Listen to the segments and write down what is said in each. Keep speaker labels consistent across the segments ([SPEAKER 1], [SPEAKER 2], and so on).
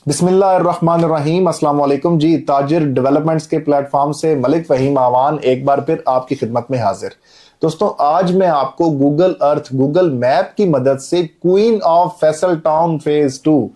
[SPEAKER 1] बिस्मिल्लाहिर्रहमानिर्रहीम। अस्सलाम वालेकुम जी। ताजिर डेवलपमेंट्स के प्लेटफॉर्म से मलिक फ़हीम आवान एक बार फिर आपकी खिदमत में हाजिर। दोस्तों, आज मैं आपको गूगल अर्थ, गूगल मैप की मदद से queen of Faisal town phase 2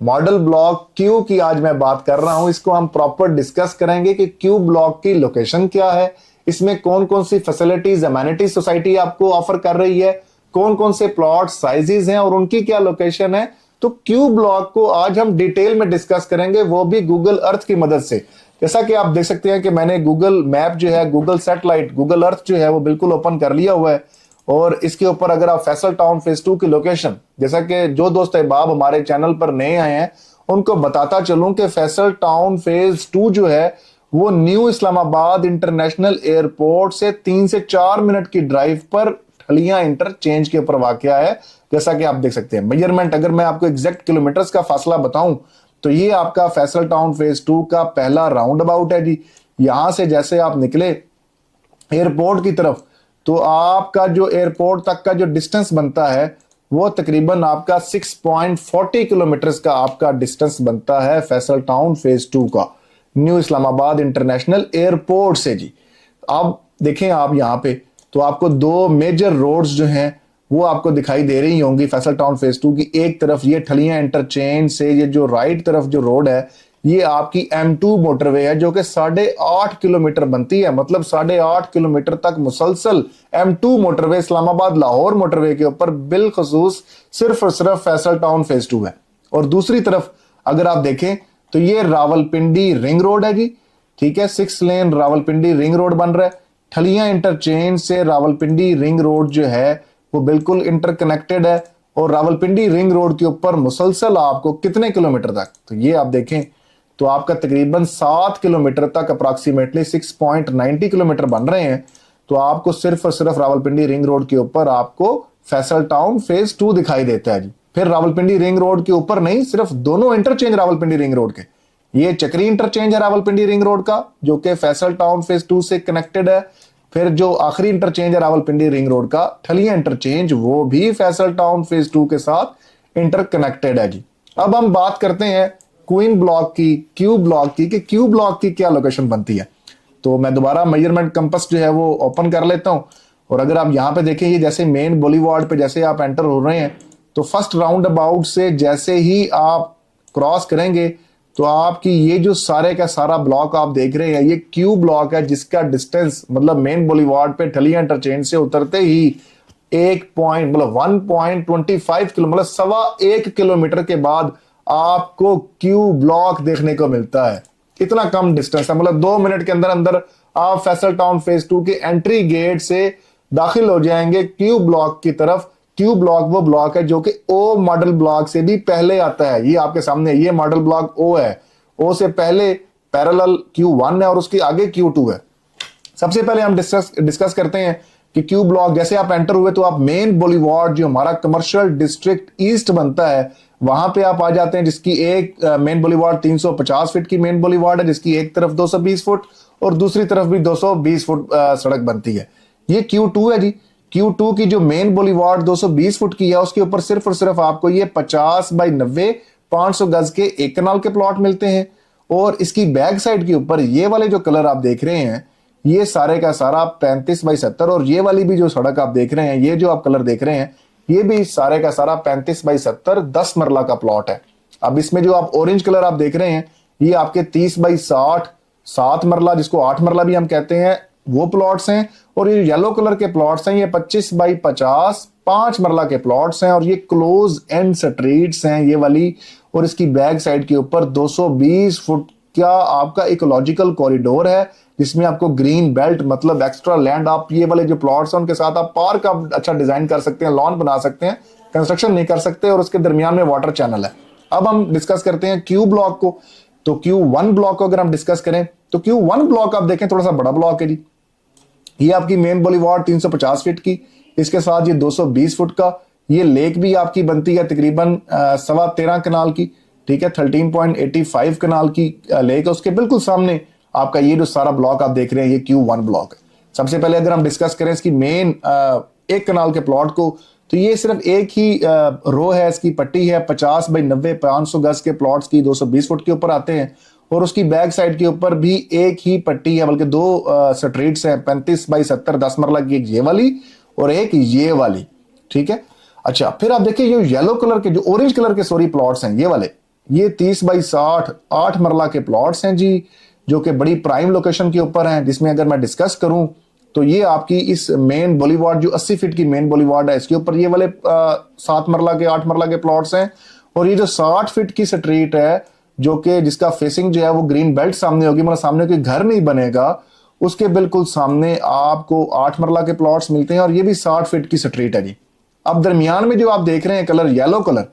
[SPEAKER 1] model block Q की आज मैं बात कर रहा हूं। इसको हम प्रॉपर डिस्कस करेंगे कि क्यू ब्लॉक की लोकेशन क्या है, इसमें कौन कौन सी फैसिलिटीज, एमेनिटीज सोसाइटी आपको ऑफर कर रही है, कौन कौन से प्लॉट साइजेस हैं और उनकी क्या लोकेशन है। तो क्यू ब्लॉक को आज हम डिटेल में डिस्कस करेंगे, वो भी गूगल अर्थ की मदद से। जैसा कि आप देख सकते हैं कि मैंने गूगल मैप जो है, गूगल सैटेलाइट, गूगल अर्थ जो है वो बिल्कुल ओपन कर लिया हुआ है। और इसके ऊपर अगर आप फैसल टाउन फेज 2 की लोकेशन, जैसा कि जो दोस्त अहबाब हमारे चैनल पर नए आए हैं उनको बताता चलूं कि फैसल टाउन फेज 2 जो है वो न्यू इस्लामाबाद इंटरनेशनल एयरपोर्ट से 3 से 4 मिनट की ड्राइव पर ठलियां इंटरचेंज के ऊपर वाकया है। जैसा कि आप देख सकते हैं मेजरमेंट, अगर मैं आपको एग्जैक्ट किलोमीटर्स का फासला बताऊं तो ये आपका फैसल टाउन फेज 2 का पहला राउंड अबाउट है जी। यहां से जैसे आप निकले एयरपोर्ट की तरफ तो आपका जो एयरपोर्ट तक का जो डिस्टेंस बनता है वो तकरीबन आपका 6.40 किलोमीटर का आपका डिस्टेंस बनता है फैसल टाउन फेज 2 का न्यू इस्लामाबाद इंटरनेशनल एयरपोर्ट से जी। अब देखें आप यहां पे तो आपको दो मेजर रोड्स जो हैं वो आपको दिखाई दे रही होंगी फैसल टाउन फेज 2 की। एक तरफ ये ठलियां इंटरचेंज से ये जो राइट तरफ जो रोड है ये आपकी M2 मोटरवे है जो कि 8.5 किलोमीटर बनती है। मतलब 8.5 किलोमीटर तक मुसलसल M2 motorway Islamabad Lahore motorway के ऊपर बिलखसूस सिर्फ और सिर्फ फैसल टाउन फेज 2 है। और दूसरी तरफ अगर आप देखें तो ये रावलपिंडी रिंग रोड है जी। ठीक है, 6 लेन रावलपिंडी रिंग रोड बन रहा है। ठलियां इंटरचेंज से रावलपिंडी रिंग रोड जो है वो बिल्कुल इंटरकनेक्टेड है। और रावलपिंडी रिंग रोड के ऊपर मुसलसल आपको कितने किलोमीटर तक, तो ये आप देखें तो आपका तकरीबन 7 किलोमीटर तक अप्रॉक्सीमेटली 6.90 किलोमीटर बन रहे हैं। तो आपको सिर्फ और सिर्फ रावलपिंडी रिंग रोड के ऊपर आपको फैसल टाउन फेज 2 दिखाई देता है जी। फिर रावलपिंडी रिंग रोड के ऊपर नहीं, सिर्फ दोनों इंटरचेंज रावलपिंडी रिंग रोड के, ये चक्री इंटरचेंज है रावलपिंडी रिंग रोड का जो कि फैसल टाउन फेज 2 से कनेक्टेड है। फिर जो आखिरी इंटरचेंज है रावलपिंडी रिंग रोड का ठलियां इंटरचेंज, वो भी फैसल टाउन फेज 2 के साथ इंटरकनेक्टेड है जी। अब हम बात करते हैं क्वीन ब्लॉक की, क्यू ब्लॉक की, कि क्यू ब्लॉक की क्या लोकेशन बनती है। तो मैं दोबारा मेजरमेंट कंपास जो है वो ओपन कर लेता हूं। और अगर आप यहां पे देखें, ये जैसे मेन बुलीवार्ड पे जैसे आप एंटर हो रहे हैं तो फर्स्ट राउंड अबाउट से जैसे ही आप क्रॉस करेंगे तो आपकी ये जो सारे का सारा ब्लॉक आप देख रहे हैं ये क्यू ब्लॉक है, जिसका डिस्टेंस मतलब मेन बुलीवार्ड पे ठलियां इंटरचेंज से उतरते ही 1.25 किलो मतलब 1.25 किलोमीटर के बाद आपको क्यू ब्लॉक देखने को मिलता है। इतना कम डिस्टेंस है, मतलब 2 मिनट के अंदर अंदर आप फैसल टाउन फेज 2 के एंट्री गेट से दाखिल हो जाएंगे क्यू ब्लॉक की तरफ। क्यू ब्लॉक वो ब्लॉक है जो कि ओ मॉडल ब्लॉक से भी पहले आता है। ये आपके सामने ये मॉडल ब्लॉक ओ है, ओ से पहले पैरेलल Q1 है और उसके आगे Q2 है। सबसे पहले हम डिस्कस करते हैं कि क्यू ब्लॉक जैसे आप एंटर हुए तो आप मेन बुलीवार्ड जो हमारा कमर्शियल डिस्ट्रिक्ट ईस्ट बनता है वहां पे आप आ जाते हैं, जिसकी एक मेन बुलीवार्ड 350 फीट की मेन बुलीवार्ड है, जिसकी एक तरफ 220 फुट और दूसरी तरफ भी 220 फुट सड़क बनती है। ये Q2 है जी। Q2 की जो मेन बुलीवार्ड 220 फुट की है उसके ऊपर सिर्फ और सिर्फ आपको ये 50 बाई 90 500 गज के एक कनाल के प्लॉट मिलते हैं। और इसकी बैक साइड के ऊपर ये वाले जो कलर आप देख रहे हैं ये सारे का सारा 35 बाई 70, और ये वाली भी जो सड़क आप देख रहे हैं, ये जो आप कलर देख रहे हैं ये भी सारे का सारा 35 बाई 70 10 मरला का प्लॉट है। अब इसमें जो आप ऑरेंज कलर आप देख रहे हैं ये आपके 30 बाई 60 7 मरला, जिसको 8 मरला भी हम कहते हैं, वो प्लॉट्स हैं। और ये येलो कलर के प्लॉट्स हैं, ये 25 बाई 50 5 मरला के प्लॉट्स हैं और ये क्लोज एंड स्ट्रीट्स हैं ये वाली। और इसकी बैक साइड के ऊपर 220 फुट का आपका इकोलॉजिकल कॉरिडोर है जिसमें आपको ग्रीन बेल्ट मतलब एक्स्ट्रा लैंड, आप ये वाले जो प्लॉट्स हैं उनके साथ आप पार्क आप अच्छा डिजाइन कर सकते हैं, लॉन बना सकते हैं, कंस्ट्रक्शन नहीं कर सकते। और उसके दरमियान में वाटर चैनल है। अब हम डिस्कस करते हैं क्यू ब्लॉक को। तो Q1 ब्लॉक को अगर हम डिस्कस करें तो Q1 ब्लॉक आप देखें थोड़ा सा बड़ा ब्लॉक है जी। ये आपकी मेन बुलीवार्ड 350 फीट की, इसके साथ ये 220 फुट का ये लेक भी आपकी बनती है तकरीबन 13.25 कनाल की। ठीक है, 13.85 कनाल की लेक है। उसके बिल्कुल सामने आपका ये जो सारा ब्लॉक आप देख रहे हैं ये Q1 ब्लॉक है। सबसे पहले अगर हम डिस्कस करें इसकी मेन 1 कनाल के प्लॉट को तो ये सिर्फ एक ही रो है, इसकी पट्टी है 50 बाई 90 500 गज के प्लॉट्स की 220 फुट के ऊपर आते हैं। और उसकी बैक साइड के ऊपर भी एक ही पट्टी है, बल्कि दो स्ट्रीट्स हैं 35 बाई 70 10 मरला की, एक ये वाली और एक ये वाली, ठीक है। अच्छा, फिर आप देखिए ये येलो कलर के, जो ऑरेंज कलर के सॉरी प्लॉट्स हैं, ये वाले, ये 30 बाई 60 8 मरला के प्लॉट्स हैं जी, जो कि बड़ी प्राइम लोकेशन के ऊपर हैं। जिसमें अगर मैं डिस्कस करूं तो ये आपकी इस मेन बॉलीवार्ड, जो 80 फीट की मेन बॉलीवार्ड है, इसके ऊपर ये वाले 7 मरला के 8 मरला के प्लॉट्स हैं। और ये जो 60 फीट की स्ट्रीट है, जो कि जिसका फेसिंग जो है वो ग्रीन बेल्ट सामने होगी, मतलब सामने कोई घर नहीं बनेगा, उसके बिल्कुल सामने आपको 8 मरला के प्लॉट्स मिलते हैं। और ये भी 60 फीट की स्ट्रीट है जी। अब दरमियान में जो आप देख रहे हैं कलर येलो कलर,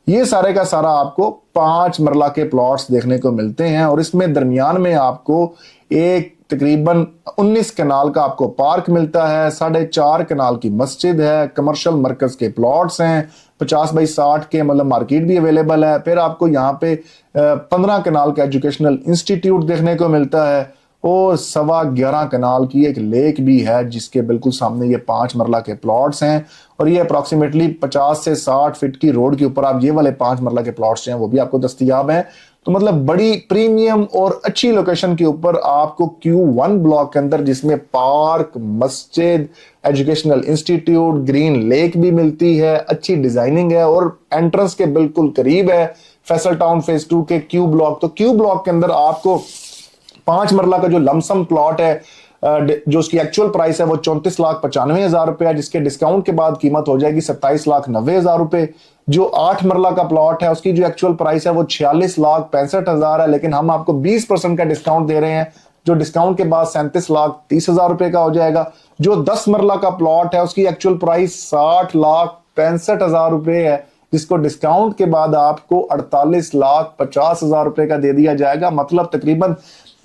[SPEAKER 1] ये सारे का सारा आपको 5 मरला के प्लॉट्स देखने को मिलते हैं। और इसमें दरमियान में आपको एक तकरीबन 19 कनाल का आपको पार्क मिलता है, 4.5 कनाल की मस्जिद है, कमर्शियल मरकज के प्लॉट्स हैं, 50 बाई 60 के मतलब मार्केट भी अवेलेबल है। फिर आपको यहाँ पे 15 कनाल का एजुकेशनल इंस्टीट्यूट देखने को मिलता है और 11.25 कनाल की एक लेक भी है, जिसके बिल्कुल सामने ये 5 मरला के प्लॉट्स हैं। और ये अप्रॉक्सीमेटली 50 से 60 फीट की रोड के ऊपर आप ये वाले 5 मरला के प्लॉट्स हैं वो भी आपको दस्तयाब हैं। तो मतलब बड़ी प्रीमियम और अच्छी लोकेशन के ऊपर आपको Q1 ब्लॉक के अंदर, जिसमें पार्क, मस्जिद, एजुकेशनल इंस्टीट्यूट, ग्रीन लेक भी मिलती है, अच्छी डिजाइनिंग है और एंट्रेंस के बिल्कुल करीब है फैसल टाउन फेज 2 के Q ब्लॉक। तो Q ब्लॉक के अंदर आपको 5 मरला का जो लमसम प्लॉट है, जो उसकी एक्चुअल प्राइस है वो 34,95,000 रुपए है, जिसके डिस्काउंट के बाद कीमत हो जाएगी 27,90,000 रुपए। जो 8 मरला का प्लॉट है उसकी जो एक्चुअल प्राइस है वो 46,65,000 है, लेकिन हम आपको 20% का डिस्काउंट दे रहे हैं, जो डिस्काउंट के बाद 37,30,000 रुपए का हो जाएगा। जो 10 मरला का प्लॉट है उसकी एक्चुअल प्राइस 60,65,000 रुपए है, जिसको डिस्काउंट के बाद आपको 48,50,000 रुपए का दे दिया जाएगा। मतलब तकरीबन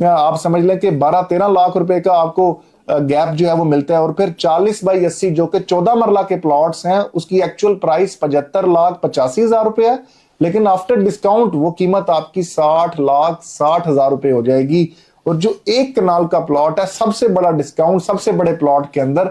[SPEAKER 1] आप समझ लें कि 12-13 लाख रुपए का आपको गैप जो है वो मिलता है। और फिर 40 बाई 80 जो कि 14 मरला के प्लॉट्स हैं, उसकी एक्चुअल प्राइस 75,85,000 रुपए है, लेकिन आफ्टर डिस्काउंट वो कीमत आपकी 60,60,000 रुपए हो जाएगी। और जो 1 कनाल का प्लॉट है, सबसे बड़ा डिस्काउंट सबसे बड़े प्लॉट के अंदर,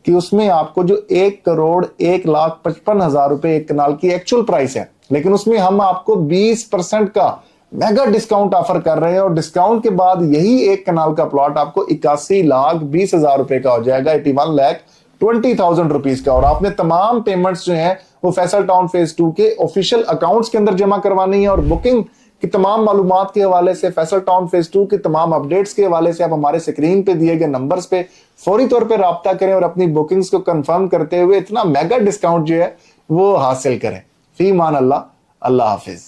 [SPEAKER 1] कि उसमें आपको जो 1,01,55,000 रुपए 1 कनाल की एक्चुअल प्राइस है, लेकिन उसमें हम आपको 20% का मेगा डिस्काउंट ऑफर कर रहे हैं। और डिस्काउंट के बाद यही 1 कनाल का प्लॉट आपको 81,20,000 रुपए का हो जाएगा, 81,20,000 रुपीज का। और आपने तमाम पेमेंट्स जो हैं वो फैसल टाउन फेज 2 के ऑफिशियल अकाउंट्स के अंदर जमा करवानी है। और बुकिंग की तमाम मालूमात के हवाले से, फैसल टाउन फेज 2 की तमाम अपडेट्स के हवाले से आप हमारे स्क्रीन पे दिए गए नंबर्स पे फौरी तौर पे राब्ता करें और अपनी बुकिंग्स को कंफर्म करते हुए इतना मेगा डिस्काउंट जो है वो हासिल करें। फी मान अल्लाह, अल्लाह हाफिज।